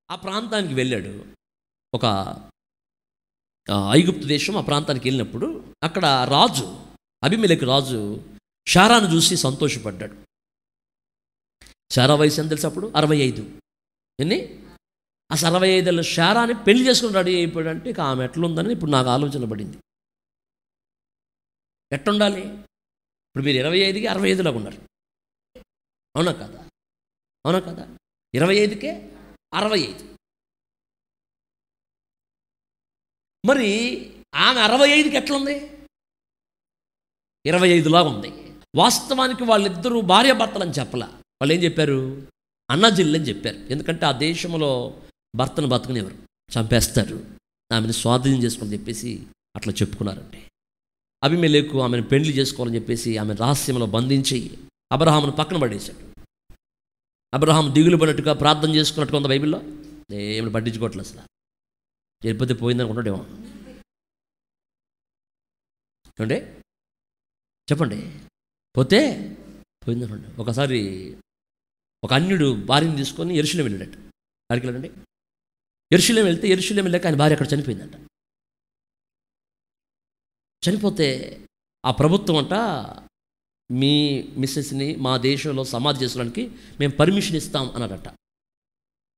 ఆ ప్రాంతానికి వెళ్ళాడు. ఒక ఐగుప్తు దేశం, ఆ ప్రాంతానికి వెళ్ళినప్పుడు అక్కడ రాజు, అబీమెలెకు రాజు శారాను చూసి సంతోషపడ్డాడు. శారా వయసు ఎంత తెలుసు అప్పుడు? 65. ఎన్ని? ఆ 65 ఏళ్ళ శారాని పెళ్లి చేసుకుని రెడీ అయిపోయాడంటే ఇక ఆమె ఎట్లుందని ఇప్పుడు నాకు ఆలోచన పడింది. ఎట్లుండాలి? ఇప్పుడు మీరు 25కి 65లాగా ఉన్నారు. అవునా కదా? అవునా కదా? 25కే 65. మరి ఆమె 65కి ఎట్లుంది? 25లాగా ఉంది. వాస్తవానికి వాళ్ళిద్దరూ భార్యాభర్తలని చెప్పలా. వాళ్ళు ఏం చెప్పారు? అన్నజిల్లని చెప్పారు. ఎందుకంటే ఆ దేశంలో భర్తను బతకనివ్వరు, చంపేస్తారు, ఆమెను స్వాధీనం చేసుకోని చెప్పేసి అట్లా చెప్పుకున్నారంటే. అబీమెలెకు ఆమెను పెళ్లి చేసుకోవాలని చెప్పేసి ఆమె రహస్యంలో బంధించి అబ్రహామును పక్కన పడేశాడు. అబ్రహాం దిగులు పడినట్టుగా ప్రార్థన చేసుకున్నట్టుగా ఉంది బైబిల్లో. ఏమైనా పట్టించుకోవట్లేదు అసలు. వెళ్ళిపోతే పోయిందనుకుంటాడేమో. ఏమంటే చెప్పండి, పోతే పోయిందనుకోండి. ఒకసారి ఒక అన్యుడు భార్యను తీసుకొని యెరూషలేం వెళ్ళాడట. అక్కడికి వెళ్ళండి. యెరూషలేం వెళ్తే యెరూషలేం వెళ్ళాక ఆయన భార్య అక్కడ చనిపోయిందంట. చనిపోతే ఆ ప్రభుత్వం అంట మీ మిస్సెస్ని మా దేశంలో సమాధి చేసుకోవడానికి మేము పర్మిషన్ ఇస్తాం అన్నాడట.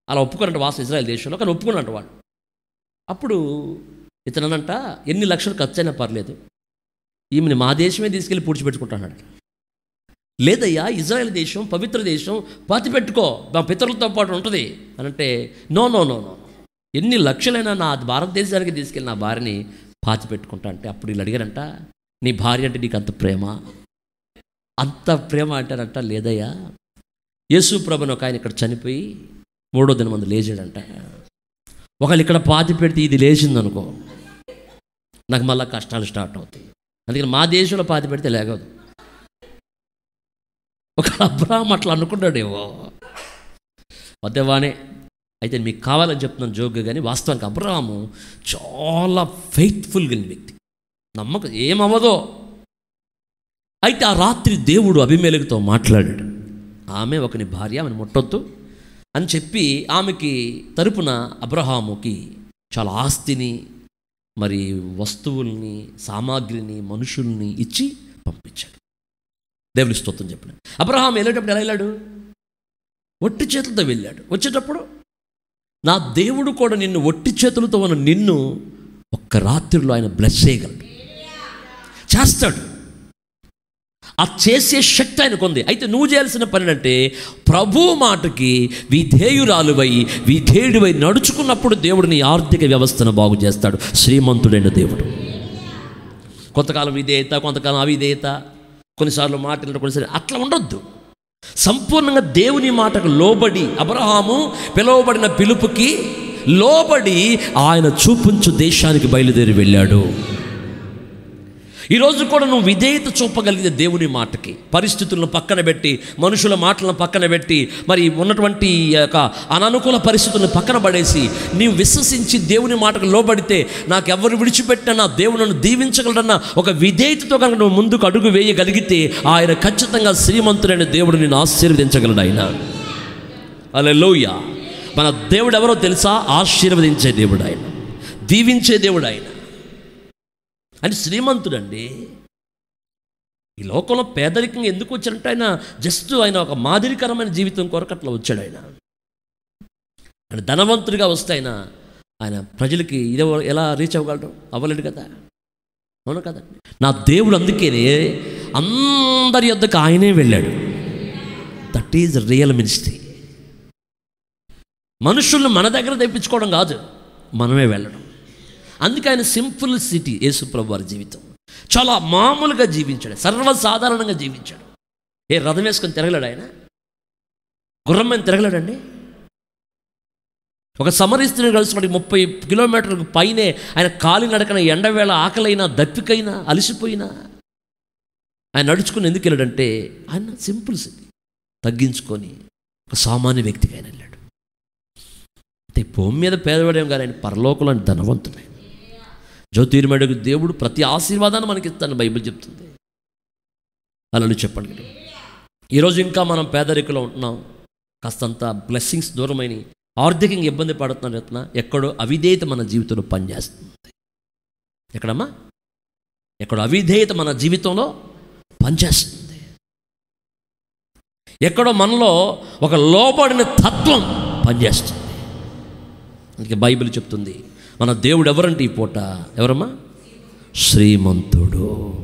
అలా ఒప్పుకున్నట్టు వాస్తవం ఇజ్రాయెల్ దేశంలో, కానీ ఒప్పుకున్నట్టు వాడు. అప్పుడు ఇతనంట ఎన్ని లక్షలు ఖర్చు అయినా పర్లేదు, ఈమెని మా దేశమే తీసుకెళ్ళి పూడ్చిపెట్టుకుంటున్నాడు. లేదయ్యా, ఇజ్రాయెల్ దేశం పవిత్ర దేశం, పాతి పెట్టుకో, మా పితరులతో పాటు ఉంటుంది అని అంటే నో నో నో నో, ఎన్ని లక్షలైనా నా భారతదేశానికి తీసుకెళ్ళి నా భార్యని పాతి పెట్టుకుంటా అంటే అప్పుడు వీళ్ళు అడిగారంట, నీ భార్య అంటే నీకు అంత ప్రేమ? అంత ప్రేమ అంటారంట. లేదయ్యా, యేసు ప్రభుని ఒక ఆయన ఇక్కడ చనిపోయి 3వ దినం మంది లేచాడంట. ఒకళ్ళు ఇక్కడ పాతి పెడితే ఇది లేచిందనుకో, నాకు మళ్ళీ కష్టాలు స్టార్ట్ అవుతాయి. అందుకని మా దేశంలో పాతి పెడితే లేగదు. ఒక అబ్రహాం అట్లా అనుకున్నాడేమో. వద్దవానే అయితే మీకు కావాలని చెప్తున్నాను జోక్గా, కానీ వాస్తవానికి అబ్రహాము చాలా ఫెయిత్ఫుల్ కలిగిన వ్యక్తి, నమ్మకం ఏమవ్వదో. అయితే ఆ రాత్రి దేవుడు అబీమెలెకుతో మాట్లాడాడు. ఆమె ఒకని భార్య, ఆమెను ముట్టొద్దు అని చెప్పి ఆమెకి తరపున అబ్రహాముకి చాలా ఆస్తిని, మరి వస్తువుల్ని, సామాగ్రిని, మనుషుల్ని ఇచ్చి పంపించాడు. దేవుని స్తోత్రం చెప్పిన అబ్రహాం వెళ్ళేటప్పుడు ఎలా వెళ్ళాడు? ఒట్టి చేతులతో వెళ్ళాడు. వచ్చేటప్పుడు నా దేవుడు కూడా నిన్ను ఒట్టి చేతులతో ఉన్న నిన్ను ఒక్క రాత్రిలో ఆయన బ్లెస్ చేయగలడు, చేస్తాడు. ఆ చేసే శక్తి ఆయనకు ఉంది. అయితే నువ్వు చేయాల్సిన పని అంటే ప్రభు మాటకి విధేయురాలువై విధేయుడివై నడుచుకున్నప్పుడు దేవుడు నీ ఆర్థిక వ్యవస్థను బాగు చేస్తాడు. శ్రీమంతుడైన దేవుడు. కొంతకాలం విధేయత, కొంతకాలం అవిధేయత, కొన్నిసార్లు మాటలు, కొన్నిసార్లు అట్లా ఉండొద్దు. సంపూర్ణంగా దేవుని మాటకు లోబడి అబ్రహాము పిలువబడిన పిలుపుకి లోబడి ఆయన చూపించు దేశానికి బయలుదేరి వెళ్ళాడు. ఈరోజు కూడా నువ్వు విధేయత చూపగలిగితే దేవుని మాటకి, పరిస్థితులను పక్కన పెట్టి, మనుషుల మాటలను పక్కన పెట్టి, మరి ఉన్నటువంటి అననుకూల పరిస్థితులను పక్కన పడేసి నీవు విశ్వసించి దేవుని మాటకు లోబడితే నాకెవరు విడిచిపెట్టినా నా దేవుడు నన్ను దీవించగలడన్న ఒక విధేయతతో కనుక నువ్వు ముందుకు అడుగు వేయగలిగితే ఆయన ఖచ్చితంగా శ్రీమంతుడైన దేవుడు నిన్ను ఆశీర్వదించగలడు. ఆయన హల్లెలూయా. మన దేవుడు ఎవరో తెలుసా? ఆశీర్వదించే దేవుడు ఆయన, దీవించే దేవుడు ఆయన. అంటే శ్రీమంతుడండి. ఈ లోకంలో పేదరికంగా ఎందుకు వచ్చారంటే ఆయన జస్ట్ ఆయన ఒక మాదిరికరమైన జీవితం కొరకు అట్లా వచ్చాడు. ఆయన ధనవంతుడిగా వస్తే ఆయన ప్రజలకి ఇది ఎలా రీచ్ అవ్వగలడు? అవ్వలేడు కదా. అవును కదండి. నా దేవుడు అందుకేనే అందరి యొద్దకు ఆయనే వెళ్ళాడు. That is real ministry. మనుషులను మన దగ్గర తెప్పించుకోవడం కాదు, మనమే వెళ్ళడం. అందుకే ఆయన సింపుల్ సిటీ యేసు ప్రభు వారి జీవితం చాలా మామూలుగా జీవించాడు, సర్వసాధారణంగా జీవించాడు. రథం వేసుకొని తిరగలేడు ఆయన, గుర్రం మీద తిరగలేడండి. ఒక సమరస్త్రీని కలుసుకుని 30 కిలోమీటర్లకు పైనే ఆయన కాలినడకన ఎండవేళ ఆకలైనా దప్పికైనా అలసిపోయినా ఆయన నడుచుకుని ఎందుకు వెళ్ళాడంటే ఆయన సింపుల్ సిటీ తగ్గించుకొని ఒక సామాన్య వ్యక్తిగా ఆయన వెళ్ళాడు. అంటే భూమి మీద పేదవాడేం కానీ ఆయన పరలోకంలో ధనవంతుడే. జ్యోతిర్మయుడు దేవుడు ప్రతి ఆశీర్వాదాన్ని మనకి ఇస్తాను బైబిల్ చెప్తుంది. అలా చెప్పండి. ఈరోజు ఇంకా మనం పేదరికలో ఉంటున్నాం, కాస్తంత బ్లెస్సింగ్స్ దూరమైన ఆర్థికంగా ఇబ్బంది పడుతున్నాడు చెప్తున్నా, ఎక్కడో అవిధేయత మన జీవితంలో పనిచేస్తుంది. ఎక్కడమ్మా? ఎక్కడో అవిధేయత మన జీవితంలో పనిచేస్తుంది. ఎక్కడో మనలో ఒక లోబడిన తత్వం పనిచేస్తుంది. అందుకే బైబిల్ చెప్తుంది మన దేవుడు ఎవరంటే ఈ పూట ఎవరమ్మా? శ్రీమంతుడు.